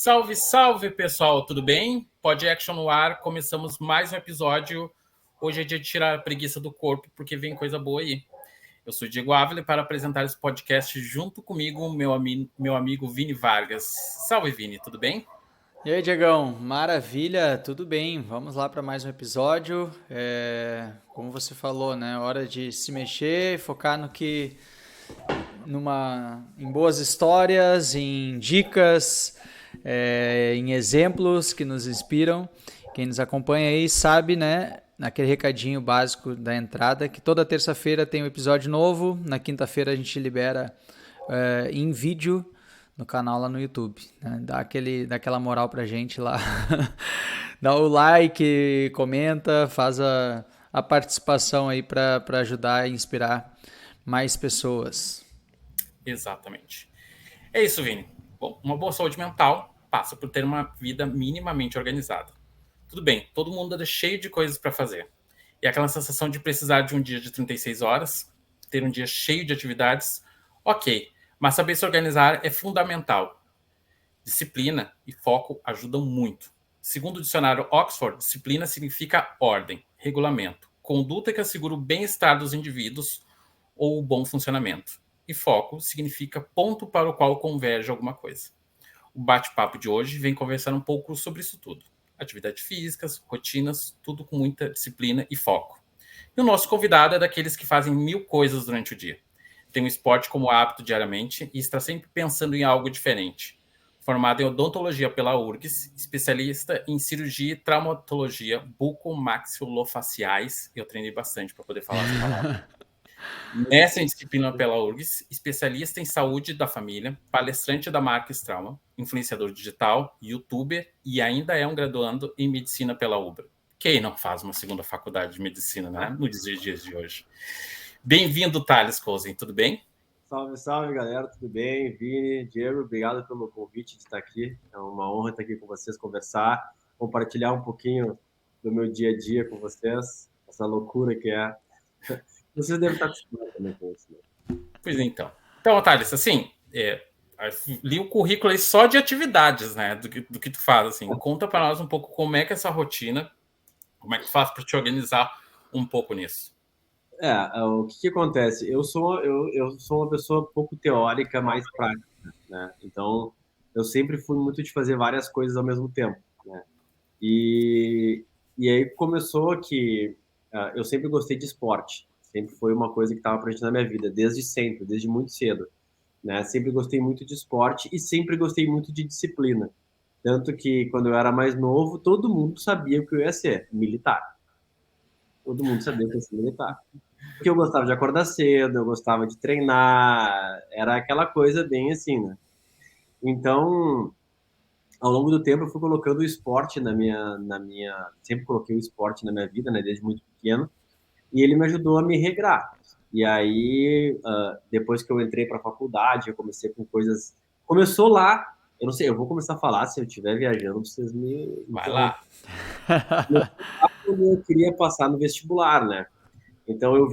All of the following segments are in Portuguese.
Salve, salve, pessoal, tudo bem? Pod Action no ar, começamos mais um episódio. Hoje é dia de tirar a preguiça do corpo, porque vem coisa boa aí. Eu sou o Diego Ávila para apresentar esse podcast junto comigo, meu amigo Vini Vargas. Salve, Vini, tudo bem? E aí, Diegão, maravilha, tudo bem? Vamos lá para mais um episódio. Como você falou, né? Hora de se mexer, focar no que, em boas histórias, em dicas, em exemplos que nos inspiram. Quem nos acompanha aí sabe, né? Naquele recadinho básico da entrada, que toda terça-feira tem um episódio novo. Na quinta-feira a gente libera em vídeo no canal lá no YouTube, né? Dá aquela moral pra gente lá. Dá o like, comenta, faz a participação aí para ajudar e inspirar mais pessoas. Exatamente. É isso, Vini. Bom, uma boa saúde mental passa por ter uma vida minimamente organizada. Tudo bem, todo mundo anda cheio de coisas para fazer. E aquela sensação de precisar de um dia de 36 horas, ter um dia cheio de atividades, ok. Mas saber se organizar é fundamental. Disciplina e foco ajudam muito. Segundo o dicionário Oxford, disciplina significa ordem, regulamento, conduta que assegura o bem-estar dos indivíduos ou o bom funcionamento. E foco significa ponto para o qual converge alguma coisa. O bate-papo de hoje vem conversar um pouco sobre isso tudo. Atividades físicas, rotinas, tudo com muita disciplina e foco. E o nosso convidado é daqueles que fazem 1000 coisas durante o dia. Tem o esporte como hábito diariamente e está sempre pensando em algo diferente. Formado em odontologia pela URGS, especialista em cirurgia e traumatologia bucomaxilofaciais. Eu treinei bastante para poder falar essa palavra. Mestre em disciplina pela URGS, especialista em saúde da família, palestrante da marca Strauma, influenciador digital, youtuber e ainda é um graduando em medicina pela UBRA. Quem não faz uma segunda faculdade de medicina, né? Nos dias de hoje. Bem-vindo, Thales Cousin, tudo bem? Salve, salve, galera, tudo bem? Vini, Diego, obrigado pelo convite de estar aqui. É uma honra estar aqui com vocês, conversar, compartilhar um pouquinho do meu dia a dia com vocês, essa loucura que é. Vocês devem estar acostumados também com isso, né? Pois então. Então, Thales, assim, li o currículo aí só de atividades, né, do que tu faz, assim. Conta para nós um pouco como é que é essa rotina, como é que tu faz para te organizar um pouco nisso. O que acontece? Eu sou uma pessoa pouco teórica, mais prática, né? Então, eu sempre fui muito de fazer várias coisas ao mesmo tempo, né? E, e aí começou que eu sempre gostei de esporte, sempre foi uma coisa que estava presente na minha vida, desde sempre, desde muito cedo, né? Sempre gostei muito de esporte e sempre gostei muito de disciplina. Tanto que quando eu era mais novo, todo mundo sabia o que eu ia ser, militar. Todo mundo sabia que eu ia ser militar. Porque eu gostava de acordar cedo, eu gostava de treinar, era aquela coisa bem assim, né? Então, ao longo do tempo eu fui colocando o esporte sempre coloquei o esporte na minha vida, né, desde muito pequeno, e ele me ajudou a me regrar. E aí, depois que eu entrei para a faculdade, eu comecei com coisas, começou lá, eu não sei, eu vou começar a falar, se eu estiver viajando, vocês me Vai interrompem. lá. Eu queria passar no vestibular, né? Então eu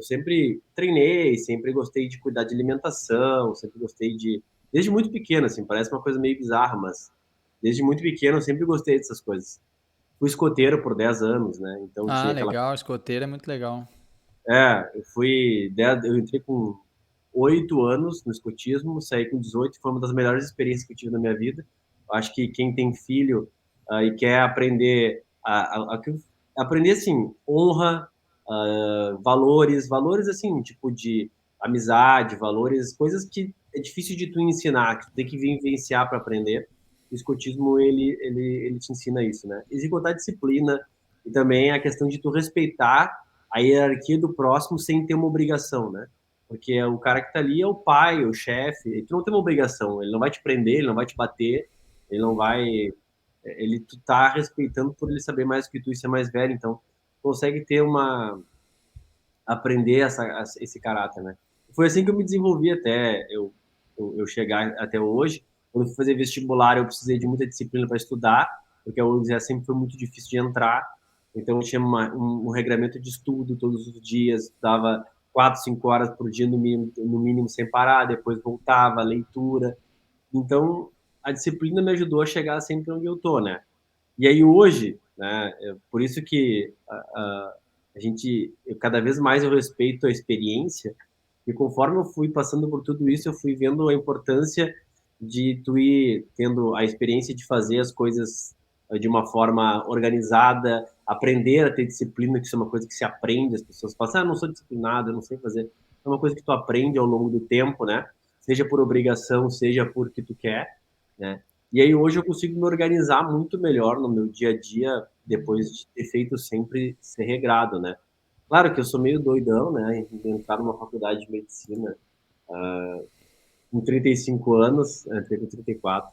sempre treinei, sempre gostei de cuidar de alimentação, sempre gostei desde muito pequeno, assim, parece uma coisa meio bizarra, mas desde muito pequeno eu sempre gostei dessas coisas. Fui escoteiro por 10 anos, né? Então Ah, tinha aquela. legal, escoteiro é muito legal. Eu entrei com 8 anos no escotismo, saí com 18, foi uma das melhores experiências que eu tive na minha vida. Eu acho que quem tem filho e quer aprender aprender assim, honra, valores assim, tipo de amizade, valores, coisas que é difícil de tu ensinar, que tu tem que vivenciar para aprender. O escotismo ele te ensina isso, né? Executar disciplina e também a questão de tu respeitar a hierarquia do próximo sem ter uma obrigação, né? Porque o cara que tá ali é o pai, o chefe, e tu não tem uma obrigação, ele não vai te prender, ele não vai te bater, ele não vai, ele tu tá respeitando por ele saber mais que tu e ser mais velho, então consegue ter aprender esse caráter, né? Foi assim que eu me desenvolvi até eu chegar até hoje. Quando eu fui fazer vestibular, eu precisei de muita disciplina para estudar, porque a UNICEF sempre foi muito difícil de entrar. Então, eu tinha um regramento de estudo todos os dias, estudava 4, 5 horas por dia no mínimo sem parar, depois voltava, leitura. Então, a disciplina me ajudou a chegar sempre onde eu tô, né? E aí hoje, né, por isso que a gente, cada vez mais eu respeito a experiência, e conforme eu fui passando por tudo isso, eu fui vendo a importância de tu ir tendo a experiência de fazer as coisas de uma forma organizada, aprender a ter disciplina, que isso é uma coisa que se aprende, as pessoas falam, eu não sou disciplinado, eu não sei fazer. É uma coisa que tu aprende ao longo do tempo, né? Seja por obrigação, seja porque tu quer, né? E aí hoje eu consigo me organizar muito melhor no meu dia a dia, depois de ter feito sempre ser regrado, né? Claro que eu sou meio doidão, né? Entrar numa faculdade de medicina com 35 anos, entrei com 34,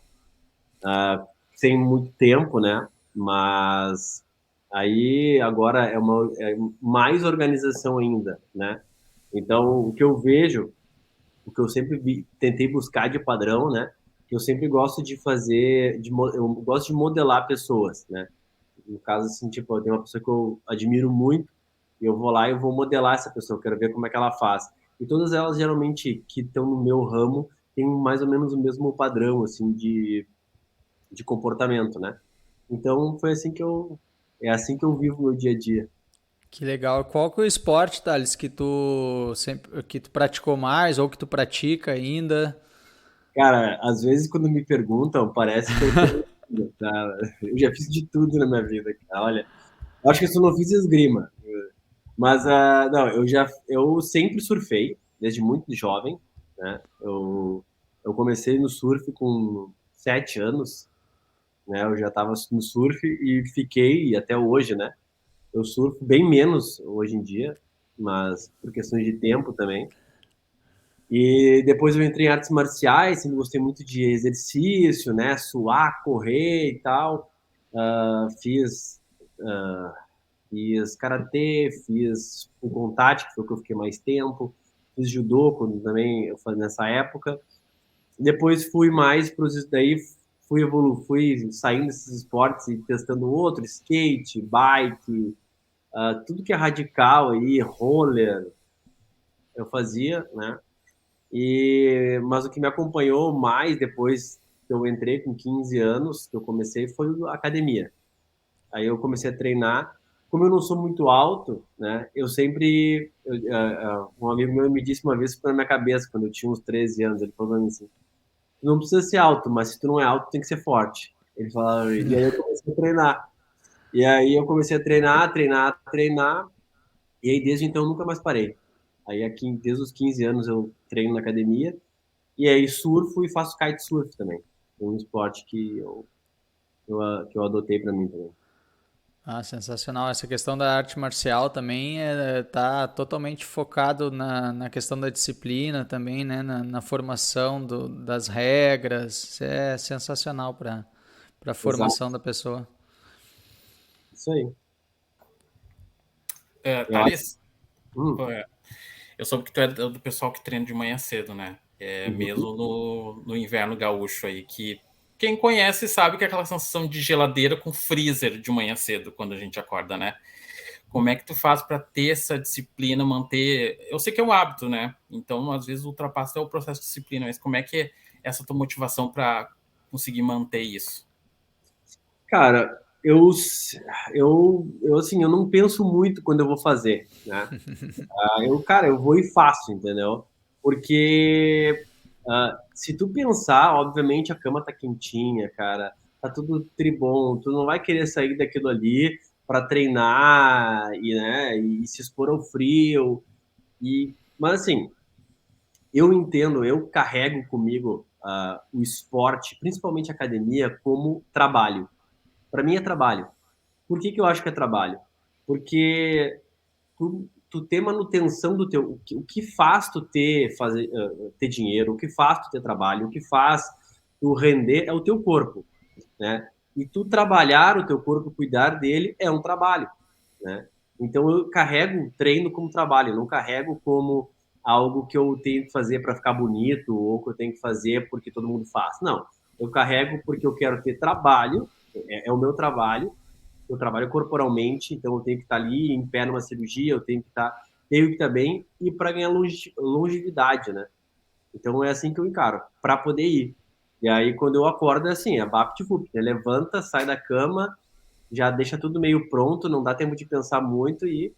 sem muito tempo, né? Mas aí agora é mais organização ainda, né? Então, o que eu vejo, o que eu sempre tentei buscar de padrão, né? Que eu sempre gosto de fazer, eu gosto de modelar pessoas, né? No caso, assim, tipo, eu tenho uma pessoa que eu admiro muito, e eu vou lá e eu vou modelar essa pessoa, eu quero ver como é que ela faz. E todas elas, geralmente, que estão no meu ramo, têm mais ou menos o mesmo padrão, assim, de comportamento, né? Então, foi assim que é assim que eu vivo o meu dia a dia. Que legal. Qual que é o esporte, Thales, que tu sempre que tu praticou mais ou que tu pratica ainda? Cara, às vezes quando me perguntam, parece que eu tô... Tá? Eu já fiz de tudo na minha vida, cara. Olha, eu acho que eu só não fiz esgrima. Mas, não, eu sempre surfei, desde muito jovem, né? Eu comecei no surf com 7 anos, né? Eu já estava no surf e fiquei até hoje, né? Eu surfo bem menos hoje em dia, mas por questões de tempo também. E depois eu entrei em artes marciais, sempre gostei muito de exercício, né? Suar, correr e tal. Ah, fiz karatê, fiz o contato, que foi o que eu fiquei mais tempo, fiz judô quando também eu fazia nessa época. Depois fui mais para os daí fui saindo desses esportes e testando outro, skate, bike, tudo que é radical aí, roller, eu fazia, né? Mas o que me acompanhou mais depois que eu entrei com 15 anos, que eu comecei, foi a academia. Aí eu comecei a treinar. Como eu não sou muito alto, né? Eu sempre. Um amigo meu me disse uma vez, ficou na minha cabeça, quando eu tinha uns 13 anos. Ele falou assim: tu não precisa ser alto, mas se tu não é alto, tem que ser forte. Ele falava, e aí eu comecei a treinar. E aí eu comecei a treinar, treinar, treinar. E aí desde então eu nunca mais parei. Aí aqui, desde os 15 anos eu treino na academia. E aí surfo e faço kitesurf também. É um esporte que eu adotei para mim também. Ah, sensacional. Essa questão da arte marcial também tá totalmente focado na questão da disciplina também, né? Na formação das regras. Isso é sensacional para a Exato, formação da pessoa. isso aí. Eu acho. Thales, Hum, pô, eu soube que tu é do pessoal que treina de manhã cedo, né? uhum. Mesmo no inverno gaúcho aí, que quem conhece sabe que é aquela sensação de geladeira com freezer de manhã cedo, quando a gente acorda, né? Como é que tu faz para ter essa disciplina, manter... Eu sei que é um hábito, né? Então, às vezes, ultrapassa até o processo de disciplina, mas como é que é essa tua motivação para conseguir manter isso? Cara, assim, eu não penso muito quando eu vou fazer, né? Cara, eu vou e faço, entendeu? Porque se tu pensar, obviamente a cama tá quentinha, cara, tá tudo tribom, tu não vai querer sair daquilo ali para treinar e, né, e se expor ao frio. Mas assim, eu entendo, eu carrego comigo o esporte, principalmente a academia, como trabalho. Para mim é trabalho. Por que eu acho que é trabalho? Porque tu ter manutenção do teu, o que faz tu ter dinheiro, o que faz tu ter trabalho, o que faz tu render é o teu corpo, né? E tu trabalhar o teu corpo, cuidar dele é um trabalho, né? Então eu carrego o treino como trabalho, não carrego como algo que eu tenho que fazer para ficar bonito ou que eu tenho que fazer porque todo mundo faz. Não, eu carrego porque eu quero ter trabalho, é o meu trabalho, eu trabalho corporalmente, então eu tenho que estar ali em pé numa cirurgia, tenho que estar bem e para ganhar longevidade, né? Então é assim que eu encaro, para poder ir. E aí, quando eu acordo, é assim, é vapt-vupt, né? Levanta, sai da cama, já deixa tudo meio pronto, não dá tempo de pensar muito e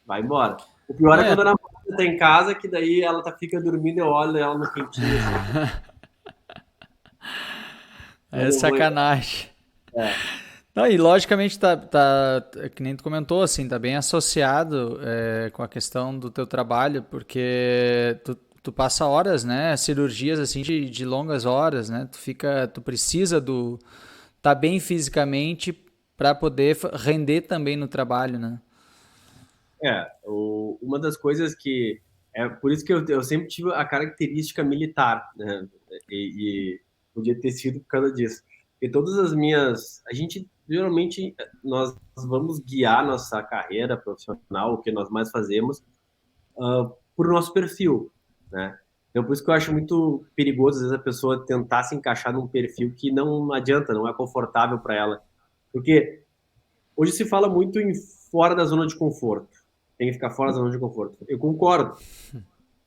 vai embora. O pior é É, quando a namorada tá em casa, que daí ela fica dormindo, eu olho ela no quentinho, assim, é quando eu vou... sacanagem. É, Não, e logicamente que nem tu comentou, assim, tá bem associado com a questão do teu trabalho, porque tu passa horas, né, cirurgias assim de longas horas, né, tu precisa tá bem fisicamente para poder render também no trabalho, né? uma das coisas que... É por isso que eu sempre tive a característica militar, né? E podia ter sido por causa disso. Porque todas as minhas... A gente, geralmente, nós vamos guiar nossa carreira profissional, o que nós mais fazemos, por nosso perfil, né? Então, por isso que eu acho muito perigoso, às vezes, a pessoa tentar se encaixar num perfil que não adianta, não é confortável para ela. Porque hoje se fala muito em fora da zona de conforto. Tem que ficar fora da zona de conforto. Eu concordo.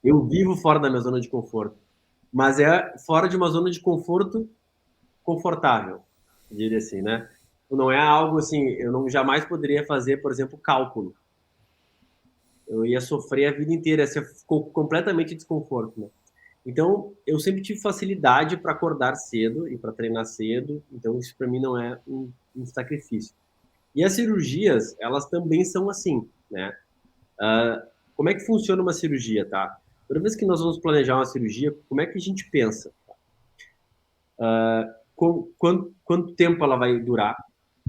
Eu vivo fora da minha zona de conforto. Mas é fora de uma zona de conforto confortável, eu diria assim, né? Não é algo assim, eu não jamais poderia fazer, por exemplo, cálculo. Eu ia sofrer a vida inteira, ia ser completamente desconforto, né? Então, eu sempre tive facilidade para acordar cedo e para treinar cedo, então isso para mim não é um sacrifício. E as cirurgias, elas também são assim, né? Como é que funciona uma cirurgia, tá? Toda vez que nós vamos planejar uma cirurgia, como é que a gente pensa? Quanto tempo ela vai durar,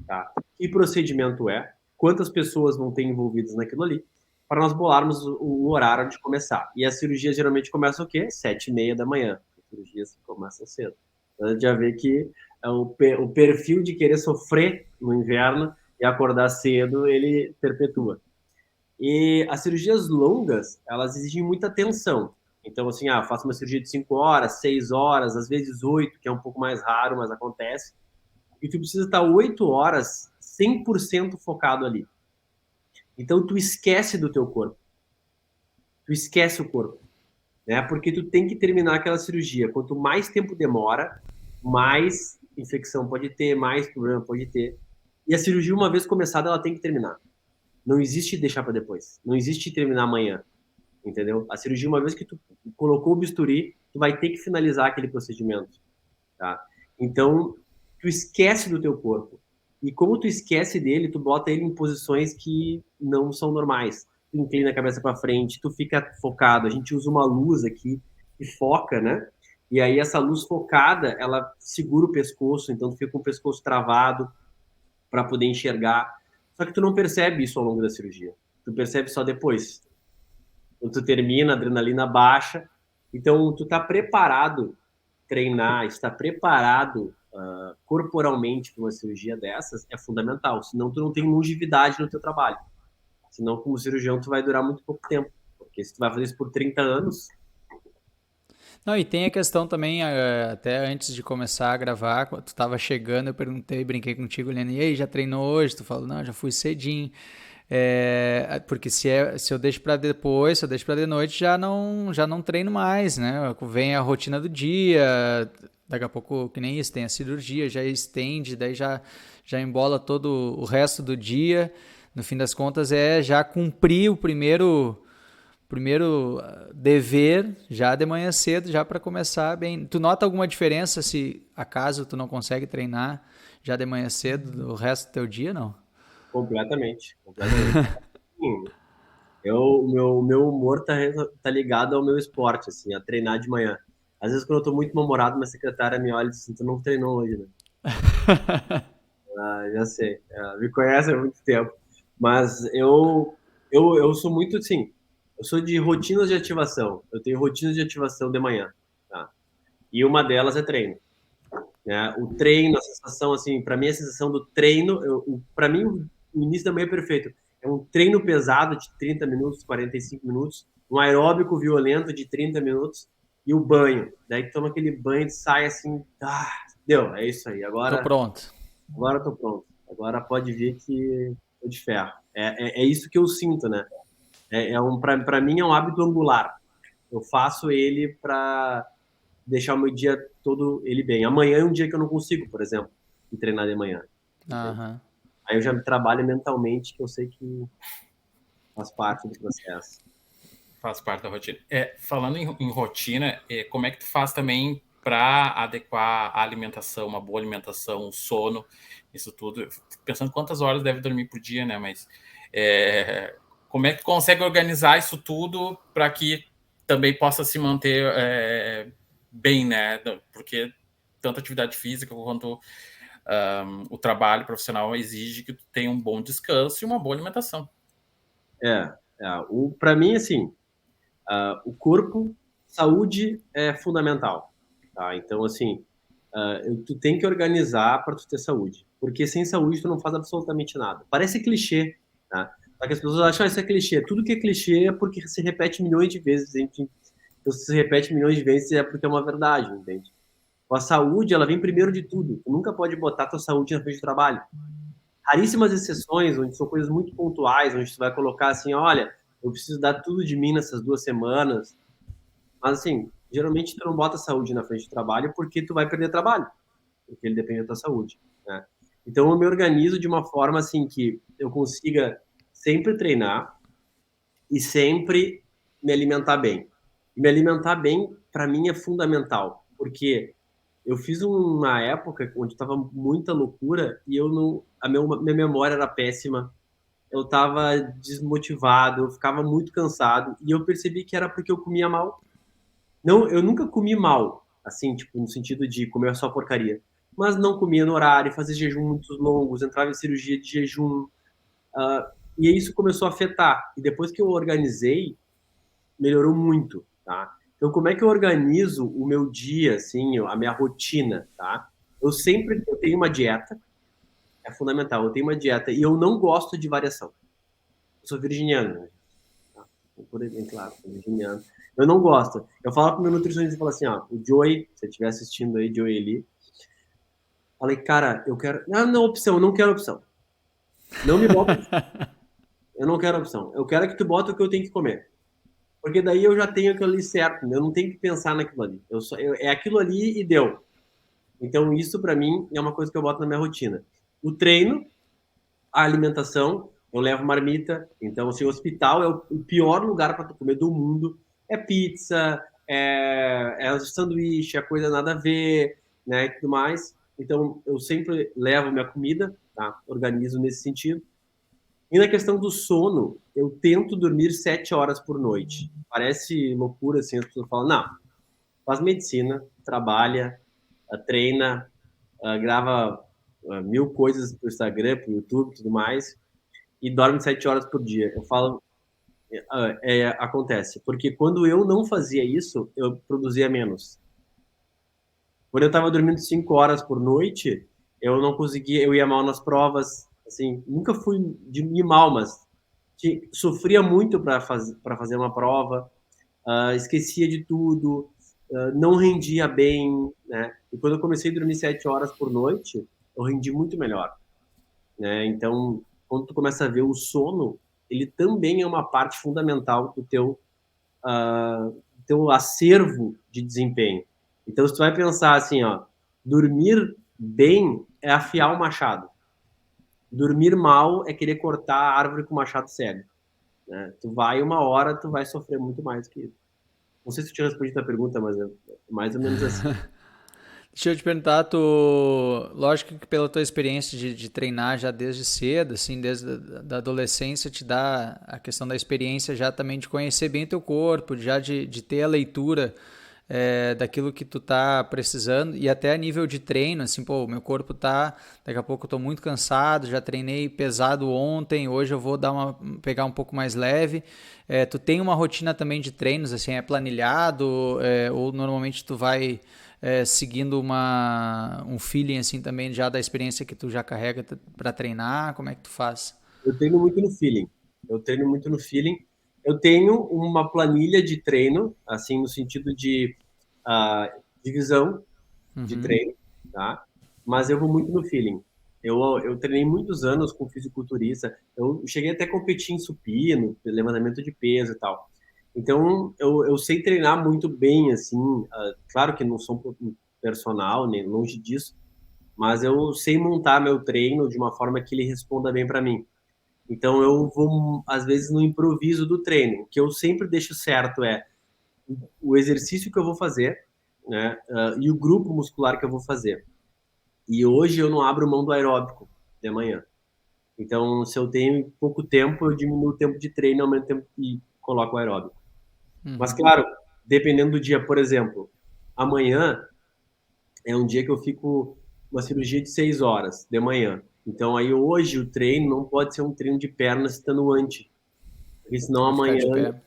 tá? Que procedimento é? Quantas pessoas vão ter envolvidas naquilo ali? Para nós bolarmos o horário de começar. E as cirurgias geralmente começam o quê? 7h30 da manhã. As cirurgias começam cedo. Então, a gente já vê que o perfil de querer sofrer no inverno e acordar cedo, ele perpetua. E as cirurgias longas, elas exigem muita atenção. Então, assim, eu faço uma cirurgia de 5 horas, 6 horas, às vezes 8, que é um pouco mais raro, mas acontece. E tu precisa estar 8 horas 100% focado ali. Então, tu esquece do teu corpo. Tu esquece o corpo, né? Porque tu tem que terminar aquela cirurgia. Quanto mais tempo demora, mais infecção pode ter, mais problema pode ter. E a cirurgia, uma vez começada, ela tem que terminar. Não existe deixar para depois. Não existe terminar amanhã, entendeu? A cirurgia, uma vez que tu colocou o bisturi, tu vai ter que finalizar aquele procedimento, tá? Então, tu esquece do teu corpo. E como tu esquece dele, tu bota ele em posições que não são normais. Tu inclina a cabeça para frente, tu fica focado. A gente usa uma luz aqui que foca, né? E aí essa luz focada, ela segura o pescoço, então tu fica com o pescoço travado para poder enxergar. Só que tu não percebe isso ao longo da cirurgia. Tu percebe só depois. Quando tu termina, a adrenalina baixa. Então, tu tá preparado treinar, estar preparado corporalmente para uma cirurgia dessas é fundamental. Senão, tu não tem longevidade no teu trabalho. Senão, como cirurgião, tu vai durar muito pouco tempo. Porque se tu vai fazer isso por 30 anos... Não, e tem a questão também, até antes de começar a gravar, quando tu tava chegando, eu perguntei, brinquei contigo, Helena, e aí, já treinou hoje? Tu falou, não, já fui cedinho. Porque se eu deixo para depois, se eu deixo para de noite, já não treino mais, né? Vem a rotina do dia, daqui a pouco, que nem isso, tem a cirurgia, já estende, daí já embola todo o resto do dia. No fim das contas, é já cumprir o primeiro dever já de manhã cedo, já para começar bem. Tu nota alguma diferença se acaso tu não consegue treinar já de manhã cedo o resto do teu dia, não? Completamente, completamente. Sim, o meu humor tá ligado ao meu esporte, assim, a treinar de manhã. Às vezes, quando eu tô muito mal-humorado, minha secretária me olha e diz assim, tu não treinou hoje, né? Já sei. Me conhece há muito tempo. Mas eu sou muito, assim, eu sou de rotinas de ativação. Eu tenho rotinas de ativação de manhã, tá? E uma delas é treino, né? O treino, a sensação, assim, para mim, a sensação do treino, para mim, o início da manhã é perfeito. É um treino pesado de 30 minutos, 45 minutos, um aeróbico violento de 30 minutos e o banho. Daí toma aquele banho e sai assim, deu, é isso aí. Tô pronto. Agora eu tô pronto. Agora pode vir que tô de ferro. É isso que eu sinto, né? Para mim é um hábito angular. Eu faço ele para deixar o meu dia todo ele bem. Amanhã é um dia que eu não consigo, por exemplo, ir treinar de manhã. Entende? Aham. Aí eu já trabalho mentalmente, que eu sei que faz parte do processo. Faz parte da rotina. Falando em rotina, como é que tu faz também para adequar a alimentação, uma boa alimentação, o sono, isso tudo? Eu fico pensando quantas horas deve dormir por dia, né? Mas como é que tu consegue organizar isso tudo para que também possa se manter bem, né? Porque tanto a atividade física quanto o trabalho profissional exige que tu tenha um bom descanso e uma boa alimentação. Para mim, assim, o corpo, saúde é fundamental, tá? Então, assim, tu tem que organizar para tu ter saúde, porque sem saúde tu não faz absolutamente nada. Parece clichê, tá? Só que as pessoas acham isso é clichê. Tudo que é clichê é porque se repete milhões de vezes. Então, se repete milhões de vezes é porque é uma verdade, entende? A saúde, ela vem primeiro de tudo. Tu nunca pode botar tua saúde na frente do trabalho. Raríssimas exceções, onde são coisas muito pontuais, onde tu vai colocar assim, olha, eu preciso dar tudo de mim nessas 2 semanas. Mas, assim, geralmente tu não bota a saúde na frente do trabalho porque tu vai perder trabalho, porque ele depende da tua saúde, né? Então, eu me organizo de uma forma, assim, que eu consiga sempre treinar e sempre me alimentar bem. E me alimentar bem, para mim, é fundamental, porque eu fiz uma época onde estava muita loucura e eu não, minha memória era péssima, eu estava desmotivado, eu ficava muito cansado e eu percebi que era porque eu comia mal. Não, eu nunca comi mal, assim, tipo, no sentido de comer só porcaria. Mas não comia no horário, fazia jejum muito longos, entrava em cirurgia de jejum. E isso começou a afetar. E depois que eu organizei, melhorou muito, tá? Então, como é que eu organizo o meu dia, assim, a minha rotina, tá? Eu tenho uma dieta, é fundamental, eu tenho uma dieta e eu não gosto de variação. Eu sou virginiano, né? Tá? Por exemplo, claro, sou virginiano. Eu não gosto. Eu falo pro meu nutricionista e falo assim, ó, o Joey, se você estiver assistindo aí, Joey ali, falei, cara, eu quero. Não, não, opção, eu não quero opção. Não me bota opção. Eu não quero opção. Eu quero que tu bota o que eu tenho que comer. Porque daí eu já tenho aquilo ali certo. Eu não tenho que pensar naquilo ali. É aquilo ali e deu. Então, isso para mim é uma coisa que eu boto na minha rotina. O treino, a alimentação, eu levo marmita. Então, assim, o hospital é o pior lugar para tu comer do mundo. É pizza, é sanduíche, é coisa nada a ver, né, e tudo mais. Então, eu sempre levo minha comida, tá? Organizo nesse sentido. E na questão do sono, eu tento dormir 7 horas por noite. Parece loucura, assim, as pessoas falam, não, faz medicina, trabalha, treina, grava 1000 coisas pro Instagram, pro YouTube, tudo mais, e dorme 7 horas por dia. Eu falo, acontece, porque quando eu não fazia isso, eu produzia menos. Quando eu estava dormindo 5 horas por noite, eu não conseguia, eu ia mal nas provas, assim, nunca fui de ir mal, mas sofria muito para fazer uma prova, esquecia de tudo, não rendia bem, né? E quando eu comecei a dormir 7 horas por noite, eu rendi muito melhor, né? Então, quando tu começa a ver o sono, ele também é uma parte fundamental do teu acervo de desempenho. Então, se tu vai pensar assim, ó, dormir bem é afiar o machado. Dormir mal é querer cortar a árvore com o machado cego, né? Tu vai uma hora, tu vai sofrer muito mais que isso. Não sei se eu te respondi a tua pergunta, mas é mais ou menos assim. Deixa eu te perguntar, lógico que pela tua experiência de treinar já desde cedo, assim, desde da adolescência, te dá a questão da experiência já também de conhecer bem teu corpo, já de ter a leitura daquilo que tu tá precisando e até a nível de treino, assim, pô, meu corpo daqui a pouco eu tô muito cansado, já treinei pesado ontem, hoje eu vou pegar um pouco mais leve. Tu tem uma rotina também de treinos, assim, é planilhado, ou normalmente tu vai seguindo um feeling assim também já da experiência que tu já carrega para treinar? Como é que tu faz? Eu treino muito no feeling. Eu treino muito no feeling. Eu tenho uma planilha de treino, assim, no sentido de divisão de Uhum. treino, tá? Mas eu vou muito no feeling. Eu treinei muitos anos com fisiculturista. Eu cheguei até a competir em supino, levantamento de peso e tal. Então, eu sei treinar muito bem, assim, claro que não sou um personal, nem longe disso, mas eu sei montar meu treino de uma forma que ele responda bem para mim. Então, eu vou, às vezes, no improviso do treino. O que eu sempre deixo certo é o exercício que eu vou fazer, né, e o grupo muscular que eu vou fazer. E hoje eu não abro mão do aeróbico de manhã. Então, se eu tenho pouco tempo, eu diminuo o tempo de treino, aumento o tempo e coloco o aeróbico. Mas, claro, dependendo do dia, por exemplo, amanhã é um dia que eu fico uma cirurgia de 6 horas de manhã. Então, aí hoje o treino não pode ser um treino de pernas estando antes, porque senão Vai ficar amanhã de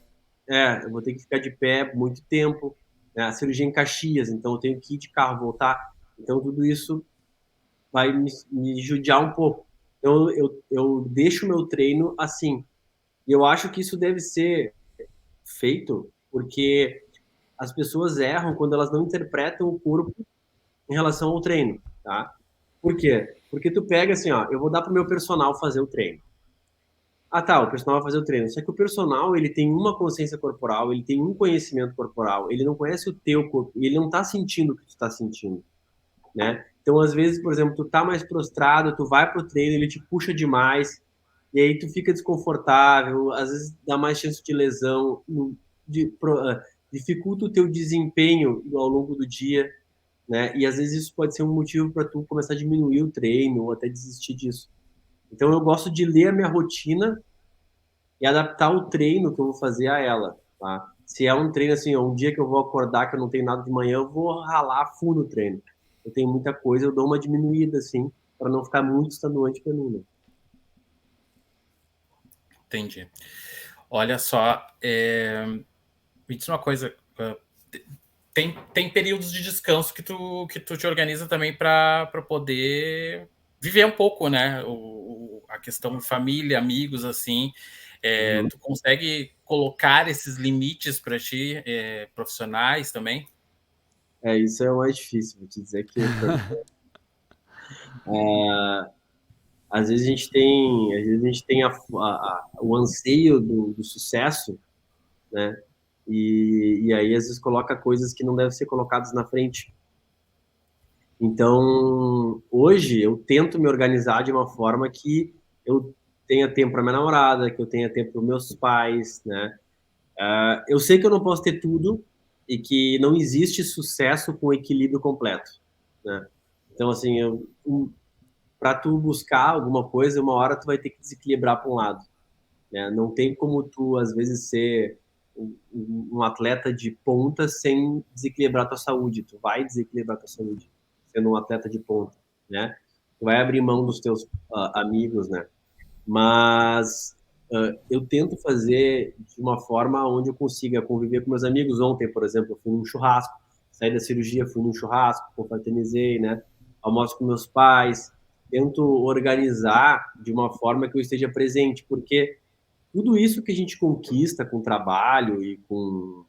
pé. eu vou ter que ficar de pé muito tempo. Né? A cirurgia em Caxias, então eu tenho que ir de carro, voltar. Então, tudo isso vai me judiar um pouco. Então, eu deixo o meu treino assim. E eu acho que isso deve ser feito porque as pessoas erram quando elas não interpretam o corpo em relação ao treino, tá? Por quê? Porque tu pega assim, ó, eu vou dar pro meu personal fazer o treino. Ah, tá, o personal vai fazer o treino. Só que o personal, ele tem uma consciência corporal, ele tem um conhecimento corporal, ele não conhece o teu corpo, e ele não tá sentindo o que tu tá sentindo, né? Então, às vezes, por exemplo, tu tá mais prostrado, tu vai pro treino, ele te puxa demais, e aí tu fica desconfortável, às vezes dá mais chance de lesão, dificulta o teu desempenho ao longo do dia, né? E às vezes isso pode ser um motivo para tu começar a diminuir o treino ou até desistir disso. Então eu gosto de ler a minha rotina e adaptar o treino que eu vou fazer a ela, tá? Se é um treino assim, um dia que eu vou acordar que eu não tenho nada de manhã, eu vou ralar full no treino. Eu tenho muita coisa, eu dou uma diminuída assim, para não ficar muito estanuante para mim, né? Entendi. Olha só, me diz uma coisa. Tem períodos de descanso que tu te organiza também para poder viver um pouco, né? A questão família, amigos, assim. Uhum. Tu consegue colocar esses limites para ti, profissionais também? Isso é o mais difícil, vou te dizer que às vezes a gente tem o anseio do sucesso, né? E aí às vezes coloca coisas que não devem ser colocadas na frente. Então, hoje eu tento me organizar de uma forma que eu tenha tempo para minha namorada, que eu tenha tempo para meus pais, né? Eu sei que eu não posso ter tudo e que não existe sucesso com equilíbrio completo, né? Então, assim, para tu buscar alguma coisa, uma hora tu vai ter que desequilibrar para um lado, né? Não tem como tu, às vezes, ser um atleta de ponta sem desequilibrar tua saúde. Tu vai desequilibrar tua saúde sendo um atleta de ponta, né? Tu vai abrir mão dos teus amigos, né? Mas eu tento fazer de uma forma onde eu consiga conviver com meus amigos. Ontem, por exemplo, eu fui num churrasco, saí da cirurgia, fui num churrasco, confraternizei, né? Almoço com meus pais, tento organizar de uma forma que eu esteja presente, porque tudo isso que a gente conquista com o trabalho e com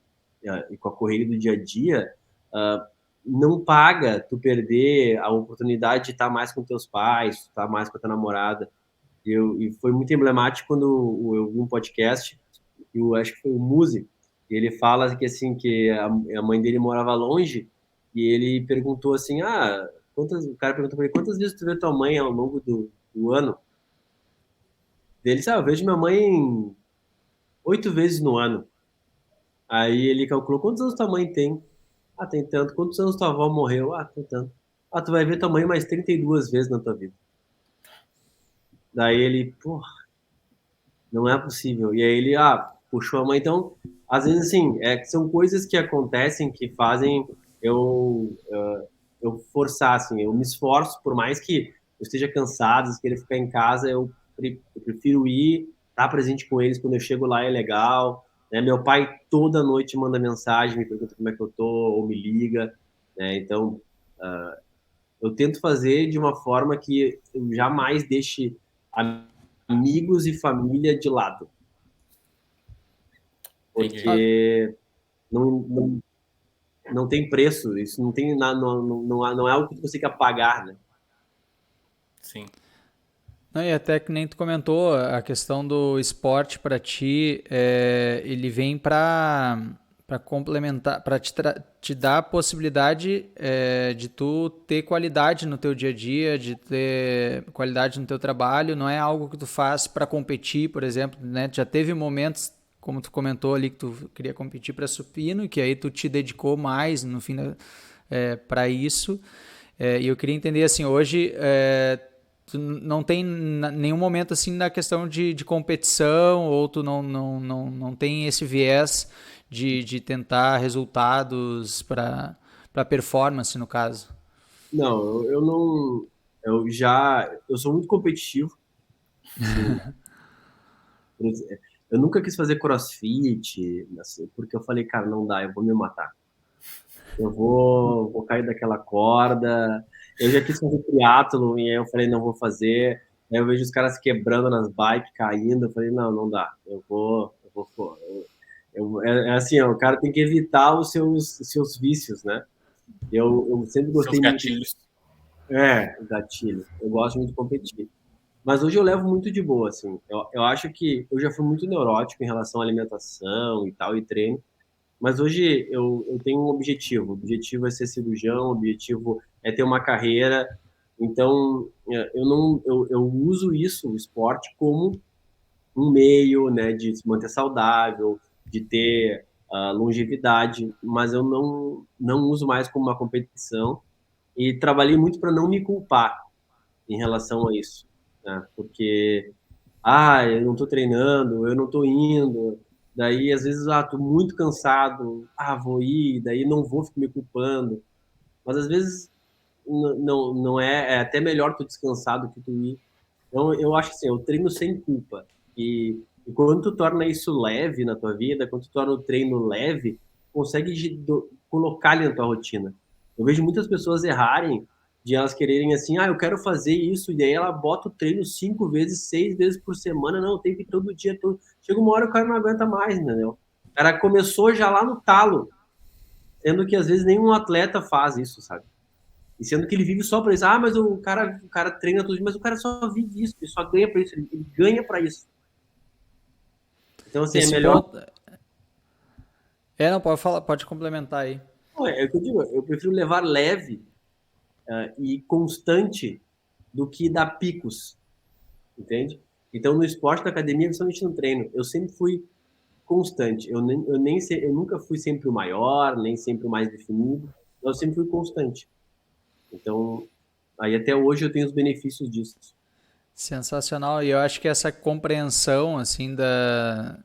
a correria do dia a dia, não paga tu perder a oportunidade de estar mais com teus pais, estar mais com a tua namorada. E foi muito emblemático quando eu vi um podcast, eu acho que foi o Muzi, e ele fala que assim que a mãe dele morava longe e ele perguntou assim, o cara perguntou para ele, quantas vezes tu vê tua mãe ao longo do ano? Ele disse, eu vejo minha mãe 8 vezes no ano. Aí ele calculou quantos anos tua mãe tem. Ah, tem tanto. Quantos anos tua avó morreu? Ah, tem tanto. Ah, tu vai ver tua mãe mais 32 vezes na tua vida. Daí ele, pô, não é possível. E aí ele, puxou a mãe. Então, às vezes, assim, são coisas que acontecem que fazem eu forçar, assim. Eu me esforço, por mais que eu esteja cansado, querer ficar em casa, eu prefiro ir, estar presente com eles quando eu chego lá é legal. Né? Meu pai toda noite manda mensagem, me pergunta como é que eu tô, ou me liga. Né? Então, eu tento fazer de uma forma que eu jamais deixe amigos e família de lado, Entendi. Ah, porque não, não tem preço, isso não tem não é algo que você quer pagar, né? Sim. Não, e até que nem tu comentou, a questão do esporte para ti, ele vem para complementar, para te dar a possibilidade de tu ter qualidade no teu dia a dia, de ter qualidade no teu trabalho. Não é algo que tu faz para competir, por exemplo, né? Já teve momentos, como tu comentou ali, que tu queria competir para supino, e que aí tu te dedicou mais no fim para isso. E eu queria entender assim, hoje tu não tem nenhum momento assim na questão de competição, ou tu não tem esse viés de tentar resultados para performance, no caso. Não, eu não. Eu sou muito competitivo, assim. Eu nunca quis fazer CrossFit, assim, porque eu falei, cara, não dá, eu vou me matar. Vou cair daquela corda. Eu já quis fazer triatlo e aí eu falei, não vou fazer. Aí eu vejo os caras quebrando nas bikes, caindo. Eu falei, não, não dá. Pô, é assim, ó, o cara tem que evitar os seus vícios, né? Eu sempre Seus gostei muito. gatilhos. Gatilho. Eu gosto muito de competir. Mas hoje eu levo muito de boa, assim. Eu acho que eu já fui muito neurótico em relação à alimentação e tal, e treino. Mas hoje eu tenho um objetivo. O objetivo é ser cirurgião, o objetivo é ter uma carreira. Então, eu não eu uso isso, o esporte, como um meio, né, de se manter saudável, de ter longevidade, mas eu não uso mais como uma competição e trabalhei muito para não me culpar em relação a isso, né? Porque eu não estou treinando, eu não estou indo. Daí, às vezes, tô muito cansado, vou ir, daí não vou ficar me culpando. Mas, às vezes, não é até melhor tu descansar do que tu ir. Então, eu acho assim, eu treino sem culpa. E quando tu torna isso leve na tua vida, quando tu torna o treino leve, consegue colocar ele na tua rotina. Eu vejo muitas pessoas errarem de elas quererem assim, eu quero fazer isso, e daí ela bota o treino 5 vezes, 6 vezes por semana, não, tem que ir todo dia, todo... Chega uma hora o cara não aguenta mais, entendeu? O cara começou já lá no talo, sendo que às vezes nenhum atleta faz isso, sabe? E sendo que ele vive só para isso. Mas o cara treina tudo, mas o cara só vive isso, ele só ganha para isso, ele ganha para isso. Então, assim, é Esse melhor. ponto. Não, pode falar, pode complementar aí. Não, é o que eu digo, eu prefiro levar leve e constante do que dar picos, entende? Então, no esporte, na academia, principalmente no treino, eu sempre fui constante. Eu nunca fui sempre o maior, nem sempre o mais definido, eu sempre fui constante. Então, aí até hoje eu tenho os benefícios disso. Sensacional, e eu acho que essa compreensão, assim,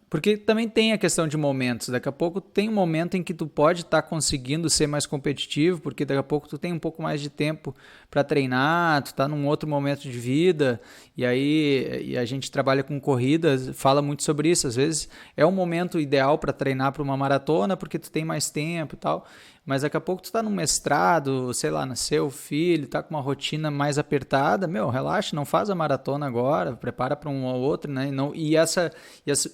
porque também tem a questão de momentos, daqui a pouco tem um momento em que tu pode estar conseguindo ser mais competitivo, porque daqui a pouco tu tem um pouco mais de tempo para treinar, tu tá num outro momento de vida, e a gente trabalha com corridas, fala muito sobre isso, às vezes é um momento ideal para treinar para uma maratona, porque tu tem mais tempo e tal, mas daqui a pouco tu tá num mestrado, sei lá, nasceu filho, tá com uma rotina mais apertada, relaxa, não faz a maratona agora, prepara para um ou outro, né?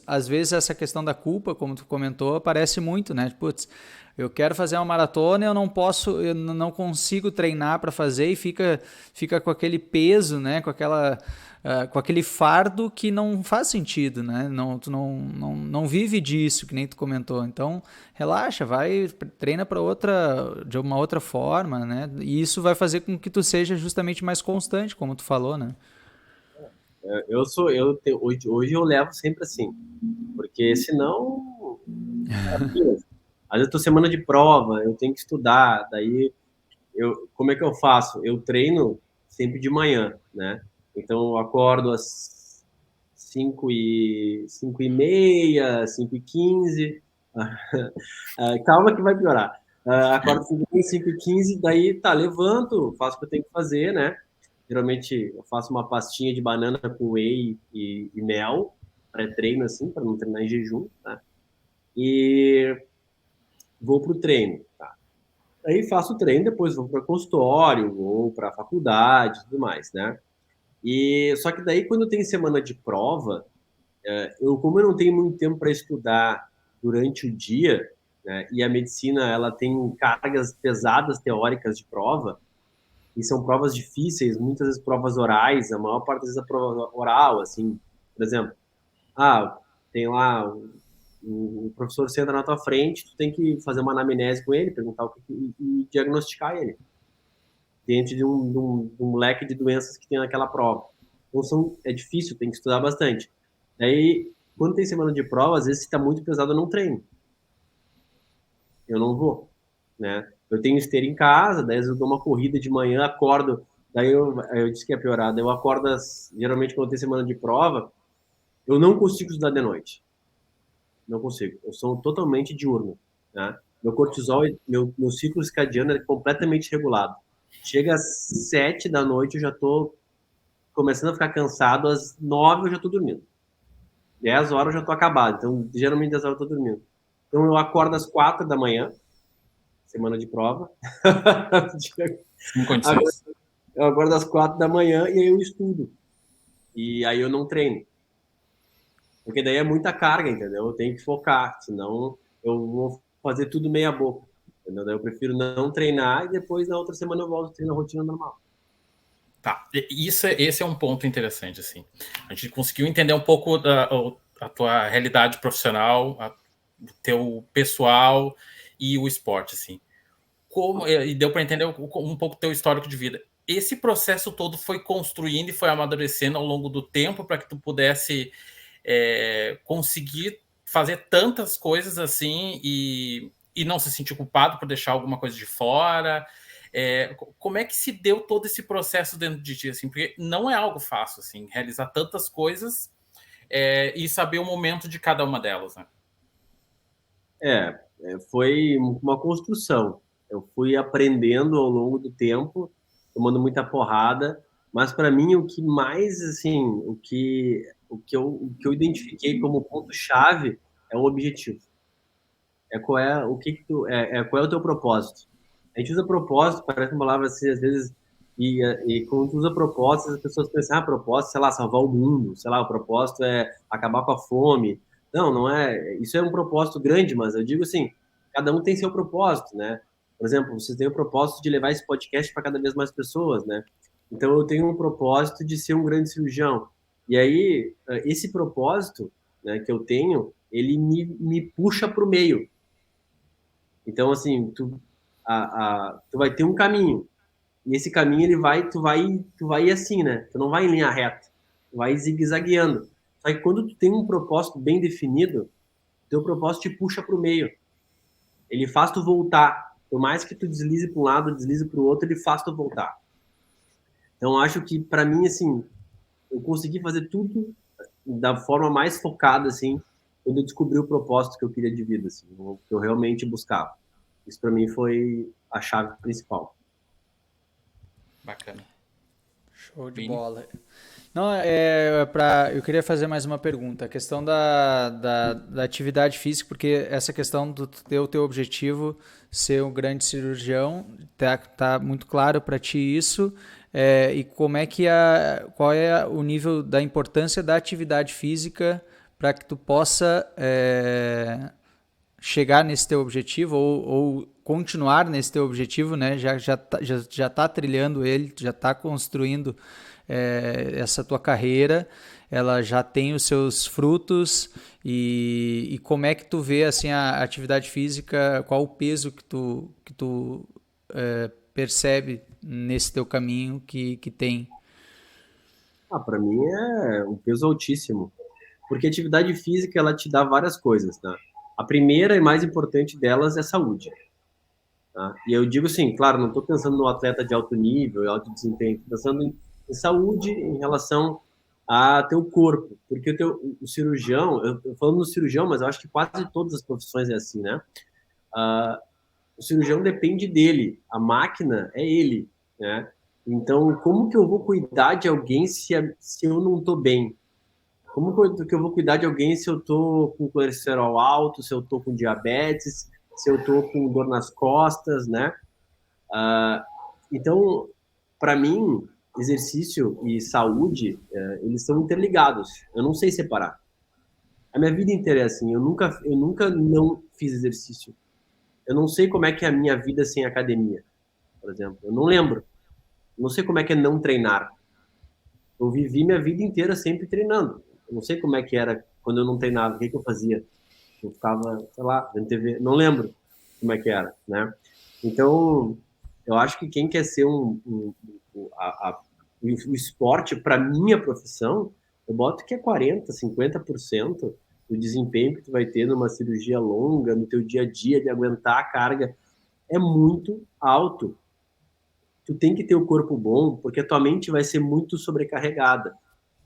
Às vezes essa questão da culpa, como tu comentou, aparece muito, né? Putz, eu quero fazer uma maratona e eu não consigo treinar para fazer e fica com aquele peso, né? Com aquele fardo que não faz sentido, né? Tu não vive disso, que nem tu comentou. Então, relaxa, vai, treina de uma outra forma, né? E isso vai fazer com que tu seja justamente mais constante, como tu falou, né? Hoje eu levo sempre assim, porque senão, às vezes eu tô semana de prova, eu tenho que estudar, daí como é que eu faço? Eu treino sempre de manhã, né? Então eu acordo às 5h30, 5h15. Calma que vai piorar. Acordo 5h15, 5h15, daí levanto, faço o que eu tenho que fazer, né? Geralmente eu faço uma pastinha de banana com whey e mel, pré-treino assim, para não treinar em jejum, tá? E vou pro treino, tá? Aí faço o treino, depois vou para consultório, vou para a faculdade e tudo mais, né? E só que daí, quando tem semana de prova, como eu não tenho muito tempo para estudar durante o dia, né, e a medicina ela tem cargas pesadas teóricas de prova, e são provas difíceis, muitas vezes provas orais, a maior parte das vezes a prova oral, assim, por exemplo, tem lá o professor senta na tua frente, tu tem que fazer uma anamnese com ele, perguntar e diagnosticar ele dentro de um leque de doenças que tem naquela prova. Então é difícil, tem que estudar bastante. Daí, quando tem semana de prova, às vezes se está muito pesado, eu não treino. Eu não vou, né? Eu tenho esteira em casa, daí eu dou uma corrida de manhã, acordo, daí eu disse que é piorado, eu acordo, geralmente quando tem semana de prova, eu não consigo estudar de noite. Não consigo. Eu sou totalmente diurno, né? Meu cortisol, meu ciclo circadiano é completamente regulado. Chega às 7 da noite, eu já tô começando a ficar cansado, às 9 eu já tô dormindo. 10 horas eu já tô acabado, então geralmente 10 horas eu tô dormindo. Então eu acordo às 4 da manhã, semana de prova. Sem condições. Eu acordo às 4 da manhã e aí eu estudo. E aí eu não treino. Porque daí é muita carga, entendeu? Eu tenho que focar, senão eu vou fazer tudo meia boca. Entendeu? Daí eu prefiro não treinar e depois na outra semana eu volto a treinar a rotina normal. Tá, esse é um ponto interessante, assim. A gente conseguiu entender um pouco a tua realidade profissional, o teu pessoal e o esporte, assim. E deu para entender um pouco o teu histórico de vida. Esse processo todo foi construindo e foi amadurecendo ao longo do tempo para que tu pudesse conseguir fazer tantas coisas assim e não se sentir culpado por deixar alguma coisa de fora. Como é que se deu todo esse processo dentro de ti? Assim, porque não é algo fácil, assim, realizar tantas coisas e saber o momento de cada uma delas, né? Foi uma construção. Eu fui aprendendo ao longo do tempo, tomando muita porrada, mas para mim o que mais, assim, o que eu identifiquei como ponto-chave é o objetivo. Qual é o que tu qual é o teu propósito. A gente usa propósito, parece uma palavra assim, às vezes, e quando tu usa propósito, as pessoas pensam, propósito, sei lá, salvar o mundo, sei lá, o propósito é acabar com a fome. Não, não é, isso é um propósito grande, mas eu digo assim, cada um tem seu propósito, né? Por exemplo, vocês têm o propósito de levar esse podcast para cada vez mais pessoas, né? Então eu tenho um propósito de ser um grande cirurgião. E aí, esse propósito, né, que eu tenho, ele me puxa para o meio. Então, assim, tu vai ter um caminho. E esse caminho, tu vai ir assim, né? Tu não vai em linha reta. Tu vai zigue-zagueando. Só que quando tu tem um propósito bem definido, teu propósito te puxa para o meio. Ele faz tu voltar. Por mais que tu deslize para um lado, deslize para o outro, ele faz tu voltar. Então, acho que, para mim, assim, eu consegui fazer tudo da forma mais focada, assim, quando eu descobri o propósito que eu queria de vida, assim, o que eu realmente buscava. Isso para mim foi a chave principal. Bacana. Show de Vini? bola. Não, eu queria fazer mais uma pergunta. A questão da atividade física, porque essa questão do ter o teu objetivo ser um grande cirurgião, tá muito claro para ti isso. E como é que qual é o nível da importância da atividade física para que tu possa chegar nesse teu objetivo ou continuar nesse teu objetivo, né? Já tá trilhando ele, já tá construindo essa tua carreira, ela já tem os seus frutos e como é que tu vê assim a atividade física, qual o peso que tu percebe nesse teu caminho que tem? Para mim é um peso altíssimo, porque a atividade física ela te dá várias coisas, tá? A primeira e mais importante delas é saúde, tá? E eu digo assim, claro, não estou pensando no atleta de alto nível, alto desempenho, estou pensando em saúde em relação a teu corpo, porque o cirurgião, eu falando no cirurgião, mas eu acho que quase todas as profissões é assim, né? O cirurgião depende dele, a máquina é ele, né? Então, como que eu vou cuidar de alguém se eu não estou bem? Como que eu vou cuidar de alguém se eu tô com colesterol alto, se eu tô com diabetes, se eu tô com dor nas costas, né? Então, para mim, exercício e saúde, eles são interligados. Eu não sei separar. A minha vida inteira é assim. Eu nunca não fiz exercício. Eu não sei como é que é a minha vida sem academia, por exemplo. Eu não lembro. Não sei como é que é não treinar. Eu vivi minha vida inteira sempre treinando. Eu não sei como é que era quando eu não treinava, o que eu fazia. Eu ficava, sei lá, vendo TV, não lembro como é que era, né? Então, eu acho que quem quer ser o esporte, para minha profissão, eu boto que é 40, 50% do desempenho que tu vai ter numa cirurgia longa, no teu dia a dia, de aguentar a carga, é muito alto. Tu tem que ter o corpo bom, porque a tua mente vai ser muito sobrecarregada.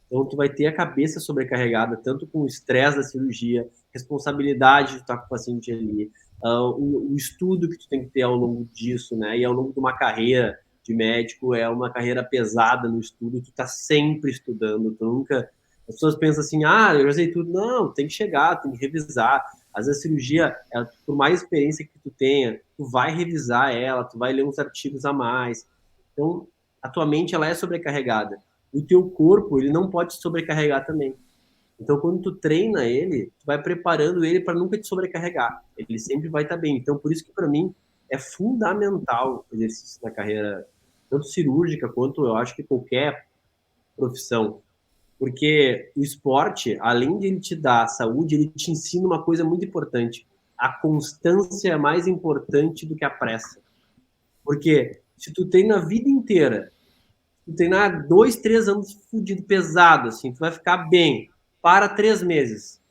Então, tu vai ter a cabeça sobrecarregada, tanto com o estresse da cirurgia, responsabilidade de estar com o paciente ali, o estudo que tu tem que ter ao longo disso, né? E ao longo de uma carreira de médico, é uma carreira pesada no estudo, tu tá sempre estudando, tu nunca... As pessoas pensam assim, eu já sei tudo. Não, tem que chegar, tem que revisar. Às vezes a cirurgia, por mais experiência que tu tenha, tu vai revisar ela, tu vai ler uns artigos a mais. Então, a tua mente, ela é sobrecarregada. O teu corpo, ele não pode te sobrecarregar também. Então, quando tu treina ele, tu vai preparando ele para nunca te sobrecarregar. Ele sempre vai estar bem. Então, por isso que para mim é fundamental o exercício na carreira, tanto cirúrgica quanto eu acho que qualquer profissão. Porque o esporte, além de ele te dar saúde, ele te ensina uma coisa muito importante. A constância é mais importante do que a pressa. Porque se tu treina a vida inteira, tu treinar 2, 3 anos fudido, pesado, assim, tu vai ficar bem. Para 3 meses.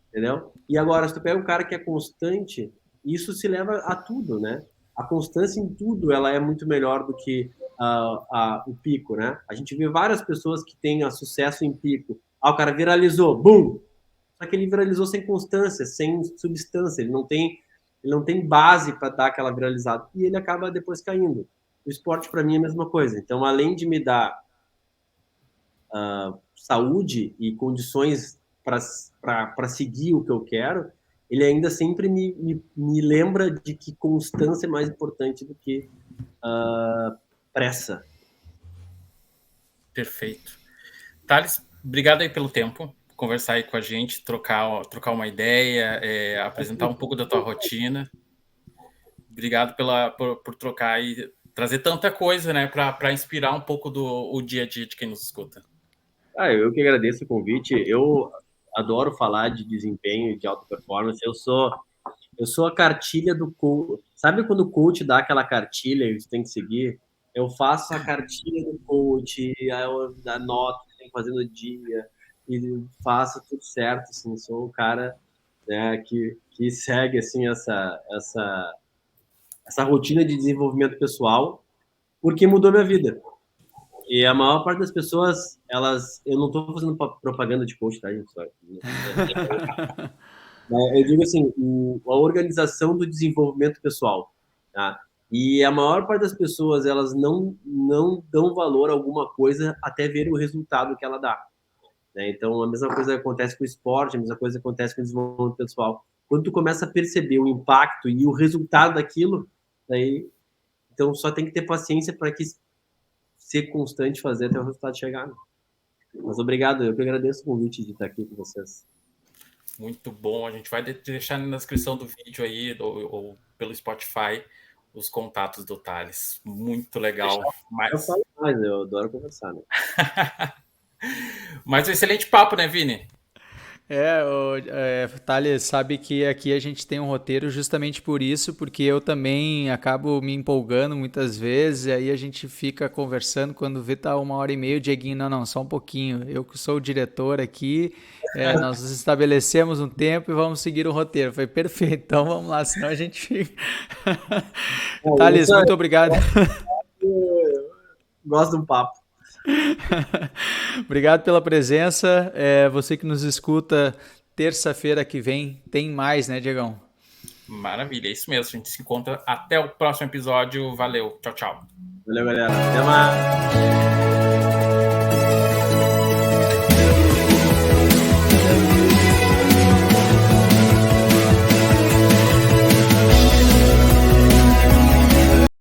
Entendeu? E agora, se tu pega um cara que é constante, isso se leva a tudo, né? A constância em tudo, ela é muito melhor do que o pico, né? A gente vê várias pessoas que têm sucesso em pico. O cara viralizou, bum! Só que ele viralizou sem constância, sem substância, ele não tem base para dar aquela viralizada. E ele acaba depois caindo. O esporte, para mim, é a mesma coisa. Então, além de me dar saúde e condições para seguir o que eu quero, ele ainda sempre me lembra de que constância é mais importante do que pressa. Perfeito. Thales, obrigado aí pelo tempo, conversar aí com a gente, trocar uma ideia, apresentar um pouco da tua rotina. Obrigado por trocar e trazer tanta coisa, né, para inspirar um pouco o dia a dia de quem nos escuta. Eu que agradeço o convite. Eu adoro falar de desempenho e de alta performance. Eu sou a cartilha do coach. Sabe quando o coach dá aquela cartilha e você tem que seguir? Eu faço a cartilha do coach, a nota que tem que fazer no dia, e faço tudo certo. Assim, sou o cara, né, que segue assim, essa rotina de desenvolvimento pessoal, porque mudou minha vida. E a maior parte das pessoas, eu não estou fazendo propaganda de coach, tá, gente? Eu digo assim, a organização do desenvolvimento pessoal, tá? E a maior parte das pessoas, elas não dão valor a alguma coisa até ver o resultado que ela dá, né? Então, a mesma coisa acontece com o esporte, a mesma coisa acontece com o desenvolvimento pessoal. Quando tu começa a perceber o impacto e o resultado daquilo, daí, então só tem que ter paciência para que ser constante, fazer até o resultado chegar. Mas obrigado, eu que agradeço o convite de estar aqui com vocês. Muito bom. A gente vai deixar na descrição do vídeo aí, ou pelo Spotify, os contatos do Thales. Muito legal. Eu falo mais, eu adoro conversar, né? Mas um excelente papo, né, Vini? Thales, sabe que aqui a gente tem um roteiro justamente por isso, porque eu também acabo me empolgando muitas vezes, e aí a gente fica conversando, quando vê tá 1h30, o Dieguinho, não, só um pouquinho, eu que sou o diretor aqui, nós estabelecemos um tempo e vamos seguir o roteiro. Foi perfeito, então vamos lá, senão a gente fica... Thales, muito obrigado. Gosto de um papo. Obrigado pela presença. Você que nos escuta, terça-feira que vem tem mais, né, Diegão? Maravilha, é isso mesmo. A gente se encontra até o próximo episódio. Valeu, tchau, tchau. Valeu, galera. Até mais.